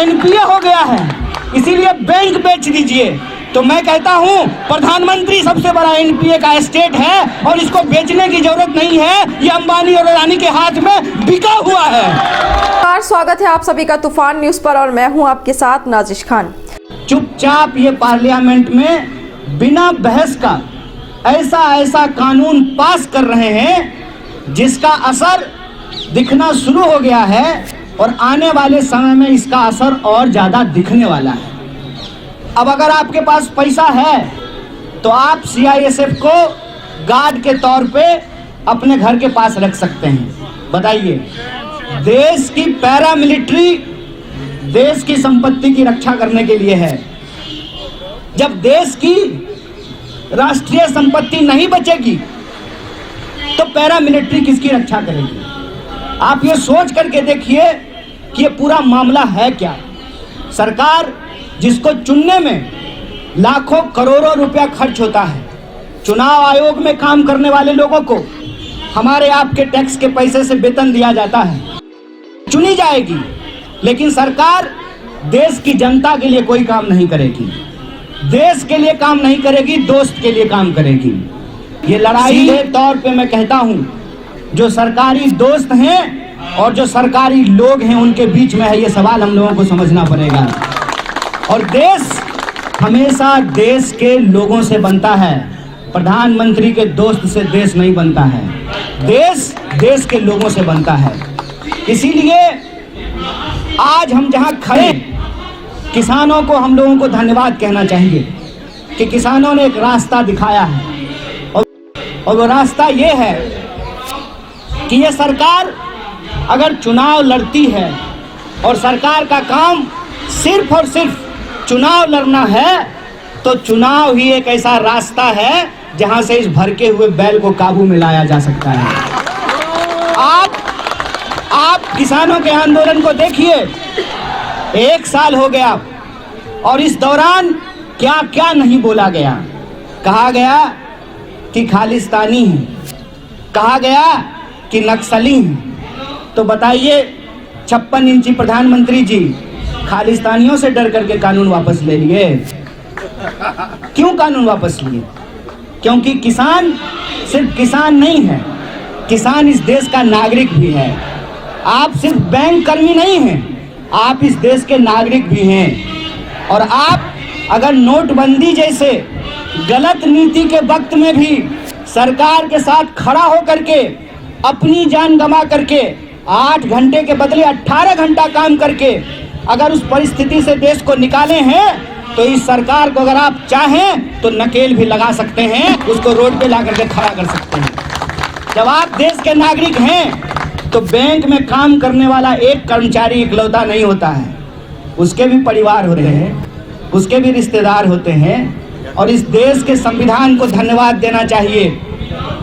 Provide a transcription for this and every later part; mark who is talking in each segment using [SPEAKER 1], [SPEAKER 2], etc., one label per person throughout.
[SPEAKER 1] NPA हो गया है, इसीलिए बैंक बेच दीजिए। तो मैं कहता हूं प्रधानमंत्री सबसे बड़ा एनपीए का एस्टेट है और इसको बेचने की जरूरत नहीं है, ये अंबानी और अडानी के हाथ में बिका हुआ है।
[SPEAKER 2] स्वागत है आप सभी का तूफान न्यूज पर और मैं हूं आपके साथ नाजिश खान।
[SPEAKER 1] चुपचाप ये पार्लियामेंट में बिना बहस का ऐसा कानून पास कर रहे हैं जिसका असर दिखना शुरू हो गया है और आने वाले समय में इसका असर और ज्यादा दिखने वाला है। अब अगर आपके पास पैसा है तो आप सीआईएसएफ को गार्ड के तौर पे अपने घर के पास रख सकते हैं। बताइए, देश की पैरामिलिट्री देश की संपत्ति की रक्षा करने के लिए है। जब देश की राष्ट्रीय संपत्ति नहीं बचेगी तो पैरामिलिट्री किसकी रक्षा करेगी? आप ये सोच करके देखिए कि ये पूरा मामला है क्या। सरकार जिसको चुनने में लाखों करोड़ों रुपया खर्च होता है, चुनाव आयोग में काम करने वाले लोगों को हमारे आपके टैक्स के पैसे से वेतन दिया जाता है, चुनी जाएगी, लेकिन सरकार देश की जनता के लिए कोई काम नहीं करेगी, देश के लिए काम नहीं करेगी, दोस्त के लिए काम करेगी। ये लड़ाई के तौर पे मैं कहता हूं, जो सरकारी दोस्त हैं और जो सरकारी लोग हैं उनके बीच में है ये सवाल, हम लोगों को समझना पड़ेगा। और देश हमेशा देश के लोगों से बनता है, प्रधानमंत्री के दोस्त से देश नहीं बनता है, देश देश के लोगों से बनता है। इसीलिए आज हम जहां खड़े, किसानों को हम लोगों को धन्यवाद कहना चाहिए कि किसानों ने एक रास्ता दिखाया है और वो रास्ता ये है कि ये सरकार अगर चुनाव लड़ती है और सरकार का काम सिर्फ और सिर्फ चुनाव लड़ना है तो चुनाव ही एक ऐसा रास्ता है जहां से इस भड़के हुए बैल को काबू में लाया जा सकता है। आप किसानों के आंदोलन को देखिए, 1 साल हो गया और इस दौरान क्या क्या नहीं बोला गया। कहा गया कि खालिस्तानी हैं, कहा गया कि नक्सली हैं। तो बताइए 56 इंची प्रधानमंत्री जी खालिस्तानियों से डर करके कानून वापस ले लिए। क्यों कानून वापस लिए? क्योंकि किसान सिर्फ किसान नहीं है, किसान इस देश का नागरिक भी है। आप सिर्फ बैंक कर्मी नहीं हैं, आप इस देश के नागरिक भी हैं। और आप अगर नोटबंदी जैसे गलत नीति के वक्त में भी सरकार के साथ खड़ा होकर के अपनी जान गंवा करके 8 घंटे के बदले 18 घंटा काम करके अगर उस परिस्थिति से देश को निकाले हैं तो इस सरकार को अगर आप चाहें तो नकेल भी लगा सकते हैं, उसको रोड पे ला करके खड़ा कर सकते हैं। जब आप देश के नागरिक हैं तो बैंक में काम करने वाला एक कर्मचारी इकलौता नहीं होता है, उसके भी परिवार होते हैं, उसके भी रिश्तेदार होते हैं। और इस देश के संविधान को धन्यवाद देना चाहिए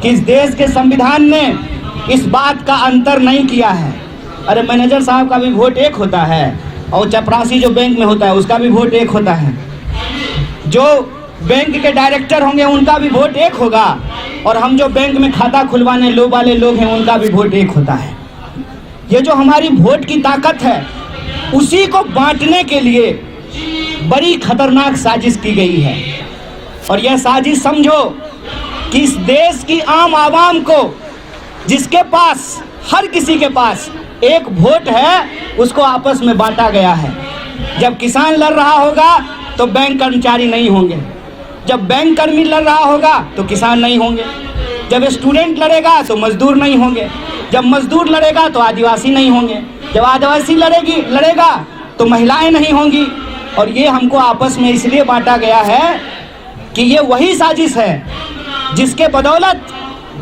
[SPEAKER 1] कि इस देश के संविधान ने इस बात का अंतर नहीं किया है। अरे मैनेजर साहब का भी वोट एक होता है और चपरासी जो बैंक में होता है उसका भी वोट एक होता है, जो बैंक के डायरेक्टर होंगे उनका भी वोट एक होगा और हम जो बैंक में खाता खुलवाने वाले लोग हैं उनका भी वोट एक होता है। ये जो हमारी वोट की ताकत है उसी को बांटने के लिए बड़ी खतरनाक साजिश की गई है। और यह साजिश समझो कि इस देश की आम आवाम को, जिसके पास हर किसी के पास एक वोट है, उसको आपस में बांटा गया है। जब किसान लड़ रहा होगा तो बैंक कर्मचारी नहीं होंगे, जब बैंक कर्मी लड़ रहा होगा तो किसान नहीं होंगे, जब स्टूडेंट लड़ेगा तो मजदूर नहीं होंगे, जब मजदूर लड़ेगा तो आदिवासी नहीं होंगे, जब आदिवासी लड़ेगा तो महिलाएं नहीं होंगी। और ये हमको आपस में इसलिए बांटा गया है कि ये वही साजिश है जिसके बदौलत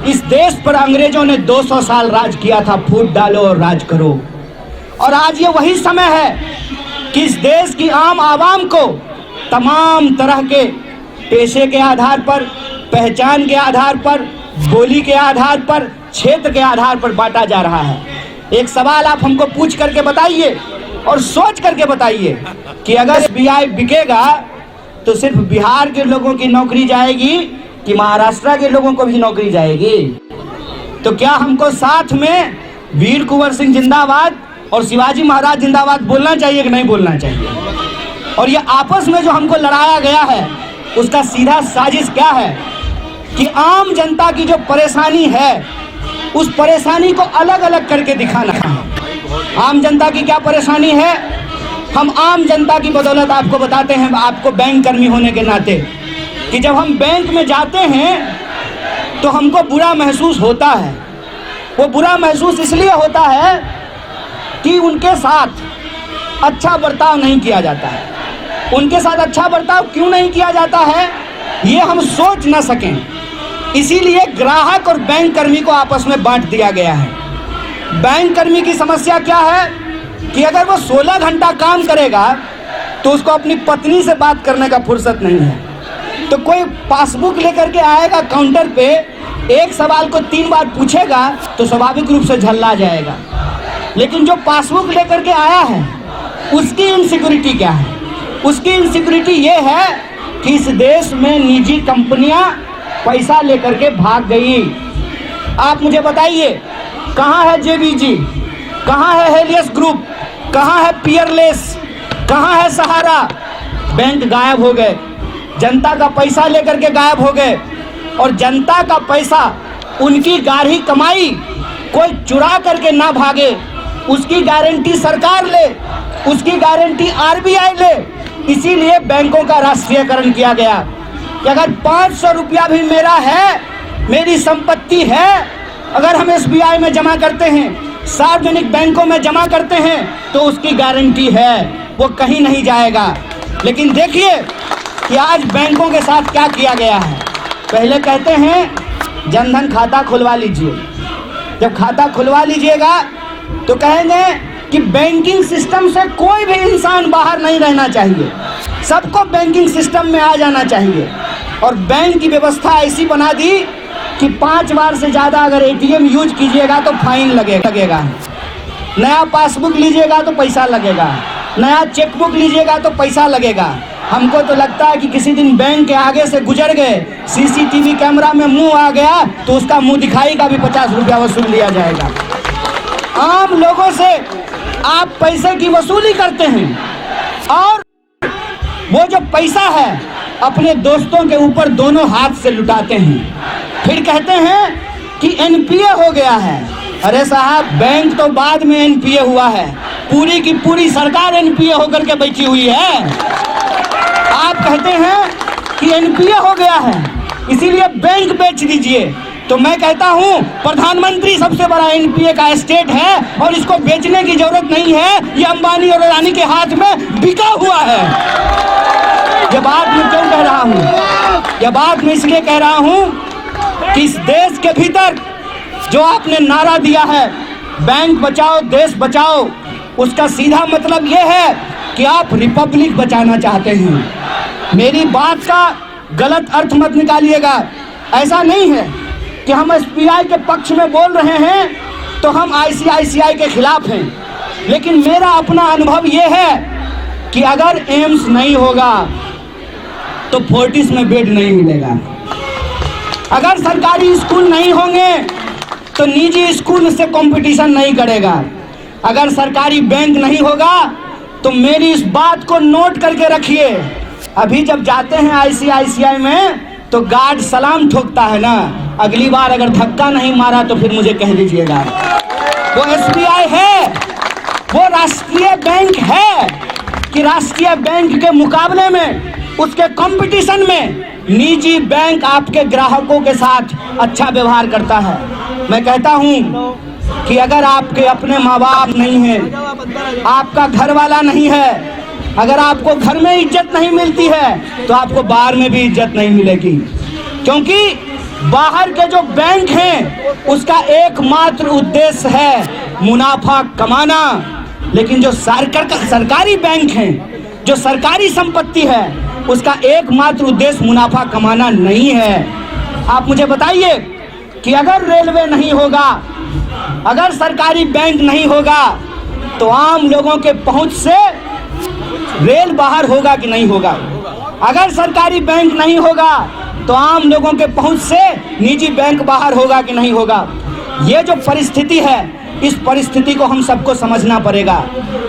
[SPEAKER 1] इस देश पर अंग्रेजों ने 200 साल राज किया था। फूट डालो और राज करो। और आज ये वही समय है कि इस देश की आम आवाम को तमाम तरह के पेशे के आधार पर, पहचान के आधार पर, बोली के आधार पर, क्षेत्र के आधार पर बांटा जा रहा है। एक सवाल आप हमको पूछ करके बताइए और सोच करके बताइए कि अगर एसबीआई बिकेगा तो सिर्फ बिहार के लोगों की नौकरी जाएगी कि महाराष्ट्र के लोगों को भी नौकरी जाएगी? तो क्या हमको साथ में वीर कुंवर सिंह जिंदाबाद, और शिवाजी महाराज जिंदाबाद बोलना चाहिए कि नहीं बोलना चाहिए। और ये आपस में जो हमको लड़ाया गया है उसका सीधा साजिश क्या है कि आम जनता की जो परेशानी है उस परेशानी को अलग अलग करके दिखाना है। आम जनता की क्या परेशानी है, हम आम जनता की बदौलत आपको बताते हैं, आपको बैंक कर्मी होने के नाते, कि जब हम बैंक में जाते हैं तो हमको बुरा महसूस होता है। वो बुरा महसूस इसलिए होता है कि उनके साथ अच्छा बर्ताव नहीं किया जाता है। उनके साथ अच्छा बर्ताव क्यों नहीं किया जाता है ये हम सोच ना सकें, इसीलिए ग्राहक और बैंक कर्मी को आपस में बांट दिया गया है। बैंक कर्मी की समस्या क्या है कि अगर वो 16 घंटा काम करेगा तो उसको अपनी पत्नी से बात करने का फुर्सत नहीं है। तो कोई पासबुक लेकर के आएगा काउंटर पे, एक सवाल को 3 बार पूछेगा तो स्वाभाविक रूप से झल्ला जाएगा। लेकिन जो पासबुक लेकर के आया है उसकी इनसिक्योरिटी क्या है? उसकी इनसिक्योरिटी ये है कि इस देश में निजी कंपनियां पैसा लेकर के भाग गई। आप मुझे बताइए, कहाँ है जेबीजी, कहाँ है हेलियस ग्रुप, कहाँ है पियरलेस, कहाँ है सहारा? बैंक गायब हो गए, जनता का पैसा लेकर के गायब हो गए। और जनता का पैसा, उनकी गाढ़ी कमाई कोई चुरा करके ना भागे, उसकी गारंटी सरकार ले, उसकी गारंटी आरबीआई ले। इसीलिए बैंकों का राष्ट्रीयकरण किया गया कि अगर 500 रुपया भी मेरा है, मेरी संपत्ति है, अगर हम एसबीआई में जमा करते हैं, सार्वजनिक बैंकों में जमा करते हैं तो उसकी गारंटी है, वो कहीं नहीं जाएगा। लेकिन देखिए कि आज बैंकों के साथ क्या किया गया है। पहले कहते हैं जनधन खाता खुलवा लीजिए, जब खाता खुलवा लीजिएगा तो कहेंगे कि बैंकिंग सिस्टम से कोई भी इंसान बाहर नहीं रहना चाहिए, सबको बैंकिंग सिस्टम में आ जाना चाहिए। और बैंक की व्यवस्था ऐसी बना दी कि 5 बार से ज़्यादा अगर एटीएम यूज कीजिएगा तो फाइन लगेगा, नया पासबुक लीजिएगा तो पैसा लगेगा, नया चेकबुक लीजिएगा तो पैसा लगेगा। हमको तो लगता है कि किसी दिन बैंक के आगे से गुजर गए, सीसीटीवी कैमरा में मुंह आ गया तो उसका मुंह दिखाई का भी 50 रुपया वसूल लिया जाएगा। आम लोगों से आप पैसे की वसूली करते हैं और वो जो पैसा है अपने दोस्तों के ऊपर दोनों हाथ से लुटाते हैं। फिर कहते हैं कि एनपीए हो गया है। अरे साहब, बैंक तो बाद में एनपीए हुआ है, पूरी की पूरी सरकार एनपीए होकर के बैठी हुई है। आप कहते हैं कि एनपीए हो गया है इसीलिए बैंक बेच दीजिए, तो मैं कहता हूं प्रधानमंत्री सबसे बड़ा एनपीए का एस्टेट है और इसको बेचने की जरूरत नहीं है, ये अंबानी और अडानी के हाथ में बिका हुआ है। ये बात मैं क्यों कह रहा हूं? ये बात मैं इसलिए कह रहा हूं कि इस देश के भीतर जो आपने नारा दिया है बैंक बचाओ देश बचाओ, उसका सीधा मतलब ये है कि आप रिपब्लिक बचाना चाहते हैं। मेरी बात का गलत अर्थ मत निकालिएगा। ऐसा नहीं है कि हम एसबीआई के पक्ष में बोल रहे हैं तो हम आईसीआईसीआई के खिलाफ हैं, लेकिन मेरा अपना अनुभव ये है कि अगर एम्स नहीं होगा तो फोर्टिस में बेड नहीं मिलेगा, अगर सरकारी स्कूल नहीं होंगे तो निजी स्कूल से कंपटीशन नहीं करेगा, अगर सरकारी बैंक नहीं होगा तो मेरी इस बात को नोट करके रखिए। अभी जब जाते हैं आईसीआईसीआई में तो गार्ड सलाम ठोकता है ना, अगली बार अगर धक्का नहीं मारा तो फिर मुझे कह दीजिएगा। वो एसबीआई है, वो राष्ट्रीय बैंक है कि राष्ट्रीय बैंक के मुकाबले में, उसके कंपटीशन में निजी बैंक आपके ग्राहकों के साथ अच्छा व्यवहार करता है। मैं कहता हूं कि अगर आपके अपने माँ बाप नहीं हैं, आपका घर वाला नहीं है, अगर आपको घर में इज्जत नहीं मिलती है तो आपको बाहर में भी इज्जत नहीं मिलेगी, क्योंकि बाहर के जो बैंक हैं उसका एकमात्र उद्देश्य है मुनाफा कमाना। लेकिन जो सरकारी बैंक हैं, जो सरकारी संपत्ति है, उसका एकमात्र उद्देश्य मुनाफा कमाना नहीं है। आप मुझे बताइए कि अगर रेलवे नहीं होगा, अगर सरकारी बैंक नहीं होगा तो आम लोगों के पहुंच से रेल बाहर होगा कि नहीं होगा? अगर सरकारी बैंक नहीं होगा तो आम लोगों के पहुंच से निजी बैंक बाहर होगा कि नहीं होगा? ये जो परिस्थिति है इस परिस्थिति को हम सबको समझना पड़ेगा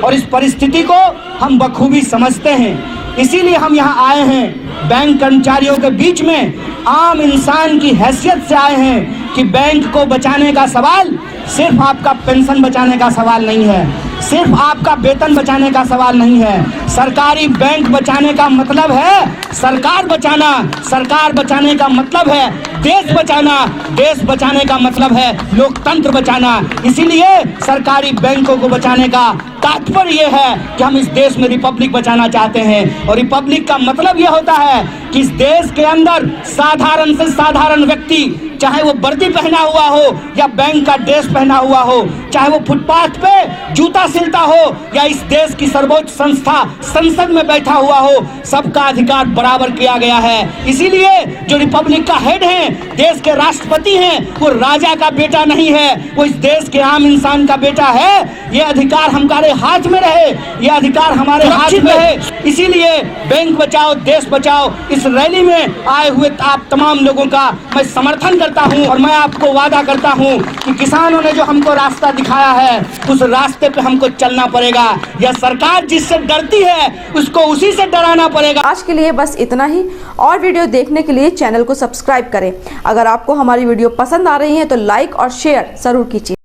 [SPEAKER 1] और इस परिस्थिति को हम बखूबी समझते हैं। इसीलिए हम यहाँ आए हैं, बैंक कर्मचारियों के बीच में आम इंसान की हैसियत से आए हैं कि बैंक को बचाने का सवाल सिर्फ आपका पेंशन बचाने का सवाल नहीं है, सिर्फ आपका वेतन बचाने का सवाल नहीं है। सरकारी बैंक बचाने का मतलब है सरकार बचाना, सरकार बचाने का मतलब है देश बचाना, देश बचाने का मतलब है लोकतंत्र बचाना। इसीलिए सरकारी बैंकों को बचाने का तात्पर्य यह है कि हम इस देश में रिपब्लिक बचाना चाहते हैं। और रिपब्लिक का मतलब यह होता है कि इस देश के अंदर साधारण से साधारण व्यक्ति, चाहे वो वर्दी पहना हुआ हो या बैंक का ड्रेस पहना हुआ हो, चाहे वो फुटपाथ पे जूता सिलता हो या इस देश की सर्वोच्च संस्था संसद में बैठा हुआ हो, सबका अधिकार बराबर किया गया है। इसीलिए जो रिपब्लिक का हेड है, देश के राष्ट्रपति हैं, वो राजा का बेटा नहीं है, वो इस देश के आम इंसान का बेटा है। ये अधिकार हमारे हाथ में रहे, ये अधिकार हमारे हाथ में रहे। इसीलिए बैंक बचाओ देश बचाओ इस रैली में आए हुए आप तमाम लोगों का मैं समर्थन करता हूं और मैं आपको वादा करता हूं कि किसानों ने जो हमको रास्ता दिखाया है उस रास्ते पे हमको चलना पड़ेगा। यह सरकार जिससे डरती है उसको उसी से डराना पड़ेगा।
[SPEAKER 2] आज के लिए बस इतना ही। और वीडियो देखने के लिए चैनल को सब्सक्राइब करें। अगर आपको हमारी वीडियो पसंद आ रही है तो लाइक और शेयर जरूर कीजिए।